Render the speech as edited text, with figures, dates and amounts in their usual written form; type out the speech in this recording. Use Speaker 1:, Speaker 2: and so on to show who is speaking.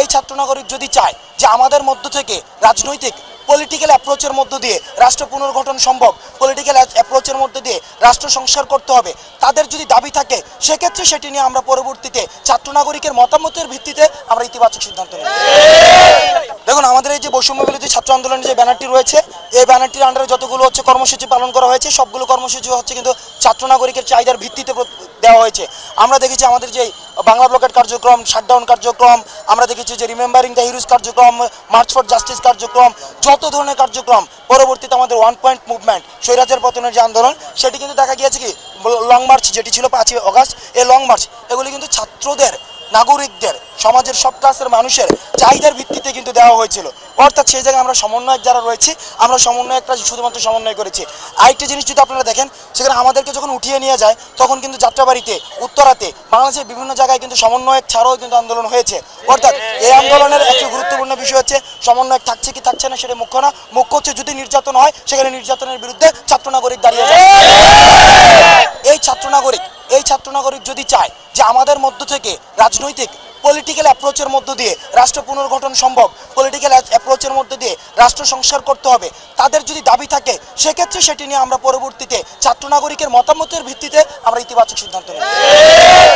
Speaker 1: এই ছাত্র নাগরিক যদি চায় যে আমাদের মধ্য থেকে রাজনৈতিক পলিটিক্যাল অ্যাপ্রোচের মধ্য দিয়ে রাষ্ট্র পুনর্গঠন সম্ভব, পলিটিক্যাল অ্যাপ্রোচের মধ্যে দিয়ে রাষ্ট্র সংস্কার করতে হবে, তাদের যদি দাবি থাকে সেক্ষেত্রে সেটি নিয়ে আমরা পরবর্তীতে ছাত্র নাগরিকের মতামতের ভিত্তিতে আমরা ইতিবাচক সিদ্ধান্ত নেব। দেখুন, আমাদের এই যে বৈষম্য বিরোধী ছাত্র আন্দোলনের যে ব্যানারটি রয়েছে, এই ব্যানারটির আন্ডারে যতগুলো কর্মসূচি পালন করা হয়েছে সবগুলো কর্মসূচি কিন্তু ছাত্র নাগরিকের চাহিদার ভিত্তিতে দেওয়া হয়েছে। আমরা দেখেছি আমাদের যে বাংলা ব্লকেট কার্যক্রম, শাটডাউন কার্যক্রম, আমরা দেখেছি যে রিমেম্বারিং দ্য হিরোজ কার্যক্রম, মার্চ ফর জাস্টিস কার্যক্রম, যত ধরনের কার্যক্রম, পরবর্তীতে আমাদের 1 পয়েন্ট মুভমেন্ট, স্বৈরাচার পতনের যে আন্দোলন, সেটি কিন্তু দেখা গিয়েছে কি লং মার্চ যেটি ছিল 5ই অগাস্ট, এই লং মার্চ এগুলি কিন্তু ছাত্রদের, নাগরিকদের, সমাজের সব ক্লাসের মানুষের চাহিদার ভিত্তিতে কিন্তু দেওয়া হয়েছিল। অর্থাৎ সেই জায়গায় আমরা সমন্বয়ক যারা রয়েছি, আমরা সমন্বয়করা শুধুমাত্র সমন্বয় করেছি। আরেকটি জিনিস যদি আপনারা দেখেন, সেখানে আমাদেরকে যখন উঠিয়ে নিয়ে যায় তখন কিন্তু যাত্রাবাড়িতে, উত্তরাতে, বাংলাদেশের বিভিন্ন জায়গায় কিন্তু সমন্বয়ক ছাড়াও কিন্তু আন্দোলন হয়েছে। অর্থাৎ এই আন্দোলনের একটি গুরুত্বপূর্ণ বিষয় হচ্ছে সমন্বয়ক থাকছে কি থাকছে না সেটা মুখ্য না, মুখ্য হচ্ছে যদি নির্যাতন হয় সেখানে নির্যাতনের বিরুদ্ধে ছাত্র নাগরিক দাঁড়িয়ে যায়। এই ছাত্র নাগরিক যদি চায় যে আমাদের মধ্য থেকে রাজনৈতিক পলিটিক্যাল অ্যাপ্রোচের মধ্য দিয়ে রাষ্ট্র পুনর্গঠন সম্ভব, পলিটিক্যাল অ্যাপ্রোচের মধ্য দিয়ে রাষ্ট্র সংস্কার করতে হবে, তাদের যদি দাবি থাকে সেক্ষেত্রে সেটি নিয়ে আমরা পরবর্তীতে ছাত্র নাগরিকের মতামতের ভিত্তিতে আমরা ইতিবাচক সিদ্ধান্ত নেব।